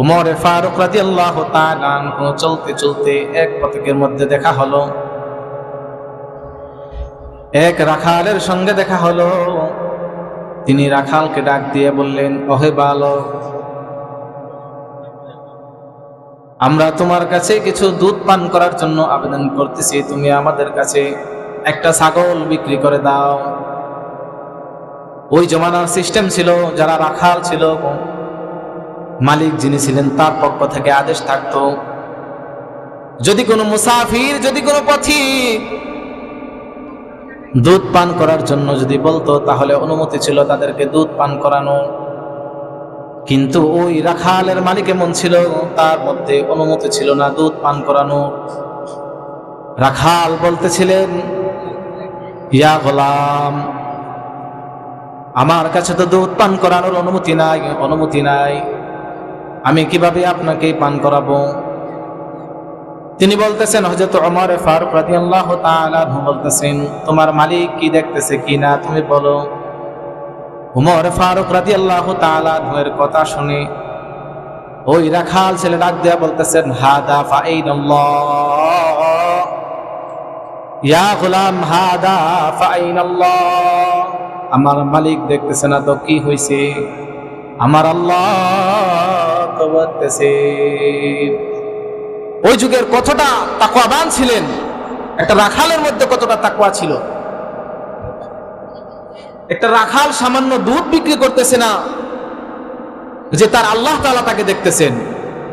উমর ফারুক রাদিয়াল্লাহু তাআলা আনহু চলতে চলতে এক পথিকের মধ্যে দেখা হলো, এক রাখালের সঙ্গে দেখা হলো। তিনি রাখালকে ডাক দিয়ে বললেন, ওহে বালক, আমরা তোমার কাছে কিছু দুধ পান করার জন্য আবেদন করতেছি, তুমি আমাদের কাছে একটা ছাগল বিক্রি করে দাও। ওই জমানার সিস্টেম ছিল, যারা রাখাল ছিল, মালিক যিনি ছিলেন তার পক্ষ থেকে আদেশ থাকতো, যদি কোনো মুসাফির, যদি কোনো পথিক দুধ পান করার জন্য যদি বলতো, তাহলে অনুমতি ছিল তাদেরকে দুধ পান করানো। কিন্তু ওই রাখালের মালিক এমন ছিল, তার মধ্যে অনুমতি ছিল না দুধ পান করানো। রাখাল বলতেছিলেন, ইয়া গোলাম, আমার কাছে তো দুধ পান করানোর অনুমতি নাই, আমি কিভাবে আপনাকে পান করাবো? তিনি বলতেছেন, হযরত ওমর ফারুক রাদিয়াল্লাহু তাআলা আনহু বলতেছেন, তোমার মালিক কি দেখতেছে কিনা তুমি বলো। ওমর ফারুক রাদিয়াল্লাহু তাআলা আনহু এর কথা শুনে ওই রাখাল ছেলে ডাক দেয়া বলতেছেন, হাদা ফাইনাল্লাহ, ইয়া গোলাম হাদা ফাইনাল্লাহ, আমার মালিক দেখতেছে না তো কি হইছে? আমার আল্লাহ তো বলতেছে। ওই যুগের কতটা তাকওয়াবান ছিলেন, একটা রাখালের মধ্যে কতটা তাকওয়া ছিল। একটা রাখাল সামান্য দুধ বিক্রি করতেছে না যে তার আল্লাহ তাআলা তাকে দেখতেছেন,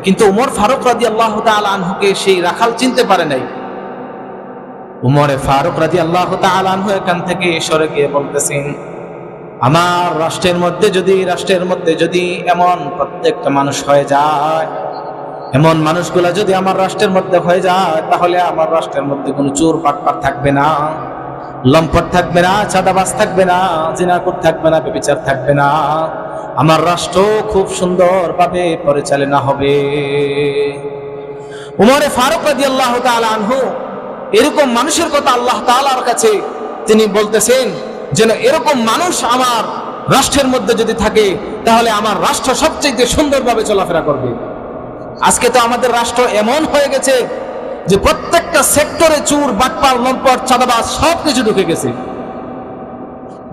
কিন্তু উমর ফারুক রাদিয়াল্লাহু তাআলা আনহুকে সেই রাখাল চিনতে পারে নাই। উমর ফারুক রাদিয়াল্লাহু তাআলা আনহু এখান থেকে সরে গিয়ে বলতেছেন, আমার রাষ্ট্রের মধ্যে যদি এমন প্রত্যেকটা মানুষ হয়ে যায়, এমন মানুষগুলা যদি আমার রাষ্ট্রের মধ্যে হয়ে যায়, তাহলে আমার রাষ্ট্রের মধ্যে কোনো চোর বাটপার থাকবে না, লম্পট থাকবে না, চাঁদাবাজ থাকবে না, জিনাকুর থাকবে না, ব্যভিচার থাকবে না। আমার রাষ্ট্র খুব সুন্দরভাবে পরিচালনা হবে। উমর ফারুক রাদিয়াল্লাহু তাআলা আনহু এরকম মানুষের কথা আল্লাহ তাআলার কাছে তিনি বলতেছেন, যেন এরকম মানুষ আমার রাষ্ট্রের মধ্যে যদি থাকে, তাহলে আমার রাষ্ট্র সবচেয়ে সুন্দরভাবে চলাফেরা করবে। আজকে তো আমাদের রাষ্ট্র এমন হয়ে গেছে যে প্রত্যেকটা সেক্টরে চোর, বাটপার, লম্পট, চাঁদাবাজ সবকিছু ঢুকে গেছে।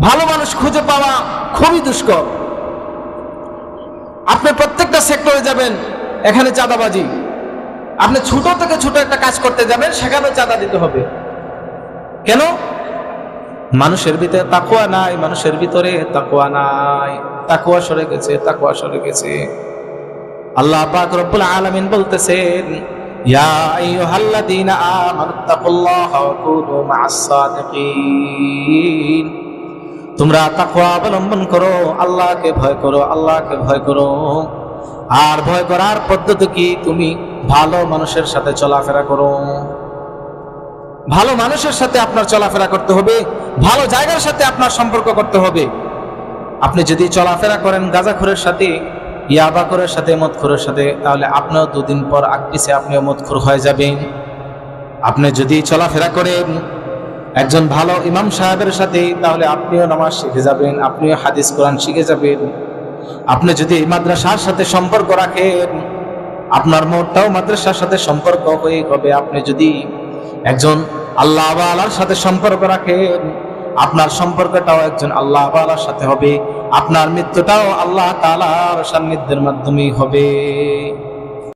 ভালো মানুষ খুঁজে পাওয়া খুবই দুষ্কর। আপনি প্রত্যেকটা সেক্টরে যাবেন, এখানে চাঁদাবাজি। আপনি ছোট থেকে ছোট একটা কাজ করতে যাবেন, সেখানেও চাঁদা দিতে হবে। কেন? মানুষের ভিতরে তাকওয়া নাই, মানুষের ভিতরে তাকওয়া নাই, তাকওয়া সরে গেছে। আল্লাহ পাক রব্বুল আলামিন বলতেছেন, ইয়া আইয়ুহাল্লাযীনা আমানুত্তাকুল্লাহা ওয়া কুনু মা'আস সাদিকিন, তোমরা তাকওয়া অবলম্বন করো, আল্লাহকে ভয় করো। আর ভয় করার পদ্ধতি কি? তুমি ভালো মানুষের সাথে চলাফেরা করো। ভালো মানুষের সাথে আপনার চলাফেরা করতে হবে, ভালো জায়গার সাথে আপনার সম্পর্ক করতে হবে। আপনি যদি চলাফেরা করেন গাঁজাখোরের সাথে, ইয়াবাখোরের সাথে, মদখোরের সাথে, তাহলে আপনিও দুদিন পর আগপিছে আপনিও মদখোর হয়ে যাবেন। আপনি যদি চলাফেরা করেন একজন ভালো ইমাম সাহেবের সাথে, তাহলে আপনিও নামাজ শিখে যাবেন, আপনিও হাদিস কোরআন শিখে যাবেন। আপনি যদি মাদ্রাসার সাথে সম্পর্ক রাখেন, আপনার মনটাও মাদ্রাসার সাথে সম্পর্ক হয়ে হবে। আপনি যদি একজন আল্লাহ ওয়ালার সাথে সম্পর্ক রাখেন, আপনার সম্পর্কটাও একজন আল্লাহ ওয়ালার সাথে হবে, আপনার মৃত্যুটাও আল্লাহ তাআলার সান্নিধ্যের মাধ্যমেই হবে।